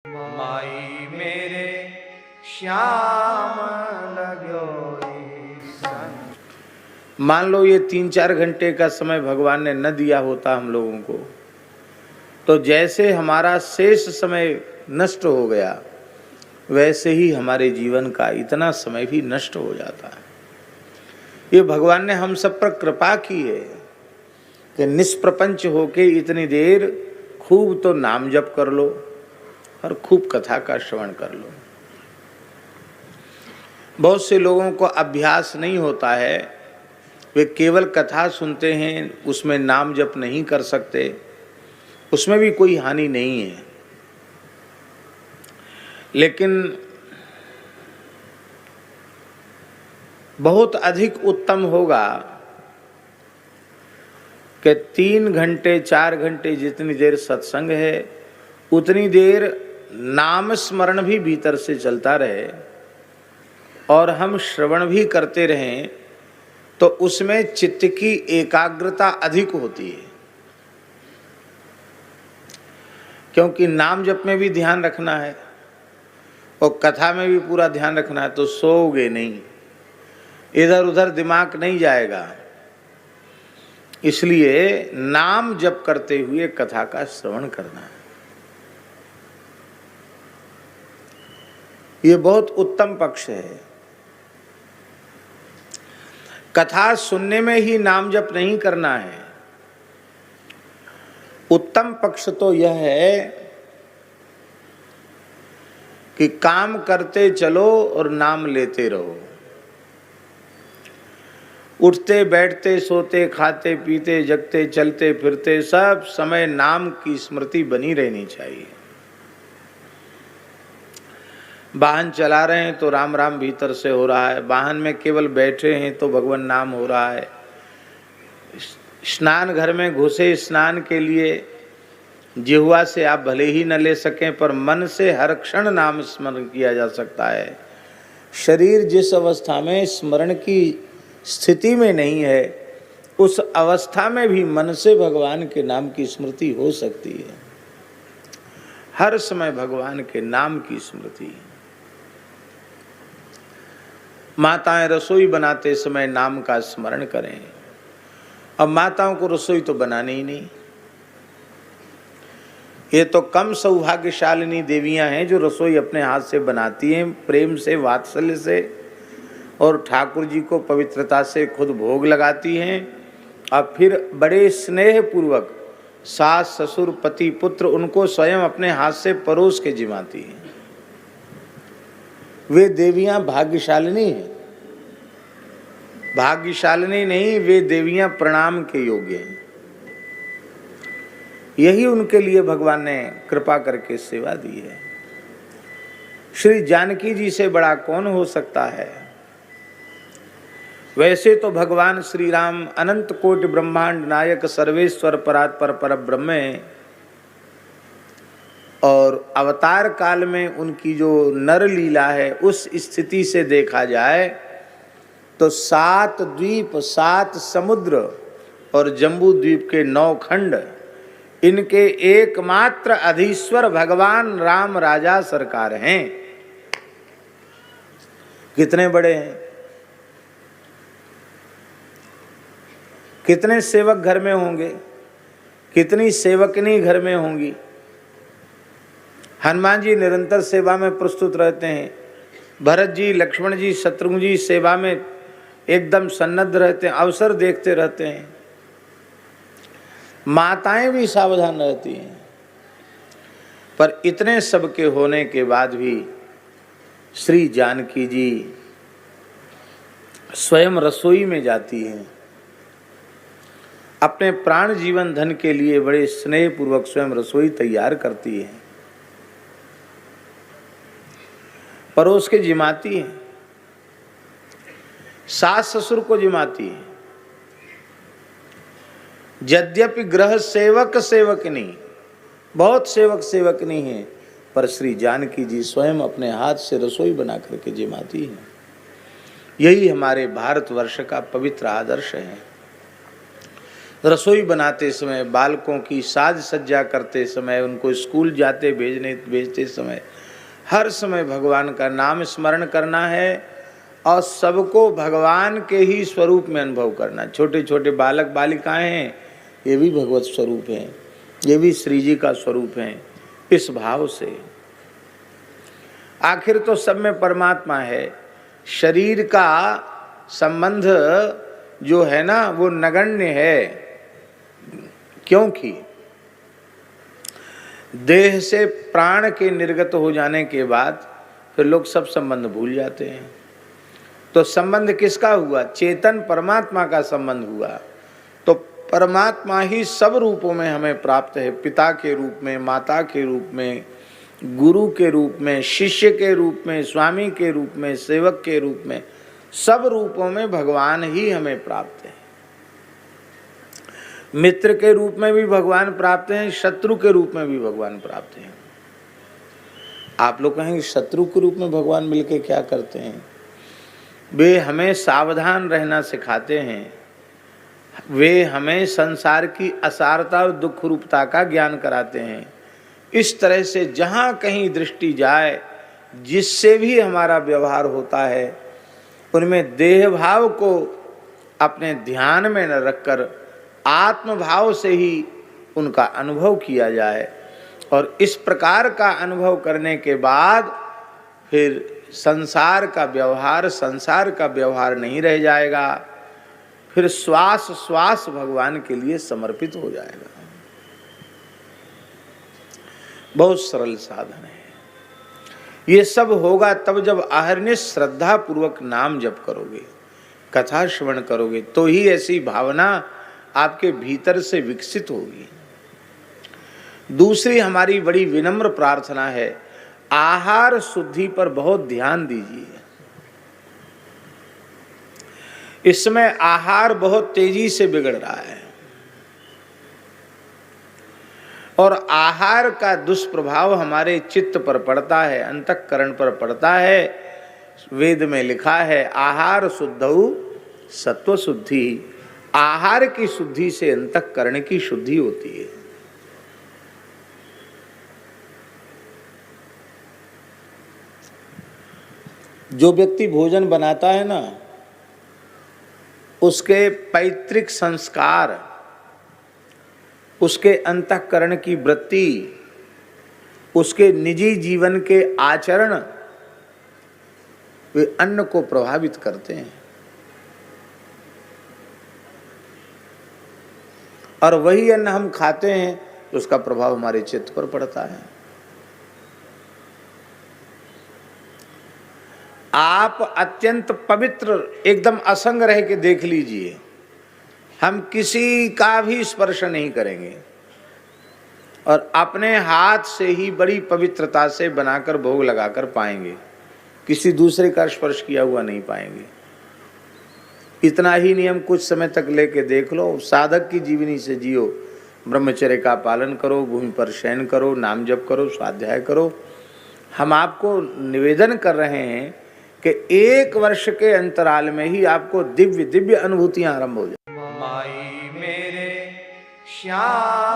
माई मेरे श्याम लगो मान लो ये 3-4 घंटे का समय भगवान ने न दिया होता हम लोगों को, तो जैसे हमारा शेष समय नष्ट हो गया वैसे ही हमारे जीवन का इतना समय भी नष्ट हो जाता है। ये भगवान ने हम सब पर कृपा की है कि निष्प्रपंच होके इतनी देर खूब तो नाम जप कर लो और खूब कथा का श्रवण कर लो। बहुत से लोगों को अभ्यास नहीं होता है, वे केवल कथा सुनते हैं, उसमें नाम जप नहीं कर सकते। उसमें भी कोई हानि नहीं है, लेकिन बहुत अधिक उत्तम होगा कि 3 घंटे 4 घंटे जितनी देर सत्संग है उतनी देर नाम स्मरण भी भीतर से चलता रहे और हम श्रवण भी करते रहें, तो उसमें चित्त की एकाग्रता अधिक होती है। क्योंकि नाम जप में भी ध्यान रखना है और कथा में भी पूरा ध्यान रखना है, तो सोओगे नहीं, इधर उधर दिमाग नहीं जाएगा। इसलिए नाम जप करते हुए कथा का श्रवण करना है, ये बहुत उत्तम पक्ष है। कथा सुनने में ही नाम जप नहीं करना है। उत्तम पक्ष तो यह है कि काम करते चलो और नाम लेते रहो। उठते बैठते सोते खाते पीते जगते चलते फिरते सब समय नाम की स्मृति बनी रहनी चाहिए। वाहन चला रहे हैं तो राम राम भीतर से हो रहा है, वाहन में केवल बैठे हैं तो भगवान नाम हो रहा है। स्नान घर में घुसे स्नान के लिए जिह्वा से आप भले ही न ले सकें, पर मन से हर क्षण नाम स्मरण किया जा सकता है। शरीर जिस अवस्था में स्मरण की स्थिति में नहीं है, उस अवस्था में भी मन से भगवान के नाम की स्मृति हो सकती है। हर समय भगवान के नाम की स्मृति। माताएं रसोई बनाते समय नाम का स्मरण करें। अब माताओं को रसोई तो बनानी ही नहीं, ये तो कम सौभाग्यशालिनी देवियां हैं जो रसोई अपने हाथ से बनाती हैं, प्रेम से वात्सल्य से, और ठाकुर जी को पवित्रता से खुद भोग लगाती हैं, और फिर बड़े स्नेह पूर्वक सास ससुर पति पुत्र उनको स्वयं अपने हाथ से परोस के जिमाती हैं। वे देवियां भाग्यशालिनी हैं। भाग्यशालिनी नहीं, वे देवियां प्रणाम के योग्य हैं। यही उनके लिए भगवान ने कृपा करके सेवा दी है। श्री जानकी जी से बड़ा कौन हो सकता है। वैसे तो भगवान श्री राम अनंत कोटि ब्रह्मांड नायक सर्वेश्वर परात्पर परब्रह्म हैं, और अवतार काल में उनकी जो नर लीला है उस स्थिति से देखा जाए तो 7 द्वीप 7 समुद्र और जम्बू द्वीप के 9 खंड, इनके एकमात्र अधीश्वर भगवान राम राजा सरकार हैं। कितने बड़े हैं, कितने सेवक घर में होंगे, कितनी सेवकनी घर में होंगी। हनुमान जी निरंतर सेवा में प्रस्तुत रहते हैं, भरत जी लक्ष्मण जी शत्रुघ्न जी सेवा में एकदम सन्नद्ध रहते हैं, अवसर देखते रहते हैं। माताएं भी सावधान रहती हैं, पर इतने सब के होने के बाद भी श्री जानकी जी स्वयं रसोई में जाती हैं। अपने प्राण जीवन धन के लिए बड़े स्नेह पूर्वक स्वयं रसोई तैयार करती हैं, परोस के जिमाती हैं, सास ससुर को जिमाती हैं। यद्यपि ग्रह सेवक सेवकनी, बहुत सेवक सेवकनी है, पर श्री जानकी जी स्वयं अपने हाथ से रसोई बना करके जिमाती हैं। यही हमारे भारतवर्ष का पवित्र आदर्श है। रसोई बनाते समय, बालकों की साज सज्जा करते समय, उनको स्कूल जाते भेजते समय, हर समय भगवान का नाम स्मरण करना है और सबको भगवान के ही स्वरूप में अनुभव करना। छोटे छोटे बालक बालिकाएं हैं, ये भी भगवत स्वरूप हैं, ये भी श्री जी का स्वरूप हैं। इस भाव से आखिर तो सब में परमात्मा है। शरीर का संबंध जो है ना वो नगण्य है, क्योंकि देह से प्राण के निर्गत हो जाने के बाद फिर लोग सब संबंध भूल जाते हैं। तो संबंध किसका हुआ? चेतन परमात्मा का संबंध हुआ। तो परमात्मा ही सब रूपों में हमें प्राप्त है, पिता के रूप में, माता के रूप में, गुरु के रूप में, शिष्य के रूप में, स्वामी के रूप में, सेवक के रूप में, सब रूपों में भगवान ही हमें प्राप्त है। मित्र के रूप में भी भगवान प्राप्त हैं, शत्रु के रूप में भी भगवान प्राप्त हैं। आप लोग कहेंगे शत्रु के रूप में भगवान मिलके क्या करते हैं? वे हमें सावधान रहना सिखाते हैं, वे हमें संसार की असारता और दुख रूपता का ज्ञान कराते हैं। इस तरह से जहाँ कहीं दृष्टि जाए, जिससे भी हमारा व्यवहार होता है, उनमें देह भाव को अपने ध्यान में न रखकर आत्म भाव से ही उनका अनुभव किया जाए। और इस प्रकार का अनुभव करने के बाद फिर संसार का व्यवहार नहीं रह जाएगा, फिर श्वास श्वास भगवान के लिए समर्पित हो जाएगा। बहुत सरल साधन है। ये सब होगा तब जब अहर्निश श्रद्धा पूर्वक नाम जप करोगे, कथा श्रवण करोगे, तो ही ऐसी भावना आपके भीतर से विकसित होगी। दूसरी हमारी बड़ी विनम्र प्रार्थना है, आहार शुद्धि पर बहुत ध्यान दीजिए। इस समय आहार बहुत तेजी से बिगड़ रहा है और आहार का दुष्प्रभाव हमारे चित्त पर पड़ता है, अंतःकरण पर पड़ता है। वेद में लिखा है, आहार शुद्धौ सत्व शुद्धि। आहार की शुद्धि से अंतःकरण की शुद्धि होती है। जो व्यक्ति भोजन बनाता है ना, उसके पैतृक संस्कार, उसके अंतःकरण की वृत्ति, उसके निजी जीवन के आचरण, वे अन्न को प्रभावित करते हैं। और वही अन्न हम खाते हैं तो उसका प्रभाव हमारे चित्त पर पड़ता है। आप अत्यंत पवित्र एकदम असंग रह के देख लीजिए, हम किसी का भी स्पर्श नहीं करेंगे और अपने हाथ से ही बड़ी पवित्रता से बनाकर भोग लगाकर पाएंगे, किसी दूसरे का स्पर्श किया हुआ नहीं पाएंगे। इतना ही नियम कुछ समय तक लेके देख लो। साधक की जीवनी से जियो, ब्रह्मचर्य का पालन करो, भूमि पर शयन करो, नाम जप करो, स्वाध्याय करो। हम आपको निवेदन कर रहे हैं कि 1 वर्ष के अंतराल में ही आपको दिव्य दिव्य अनुभूतियां आरंभ हो जाए। माई मेरे श्याम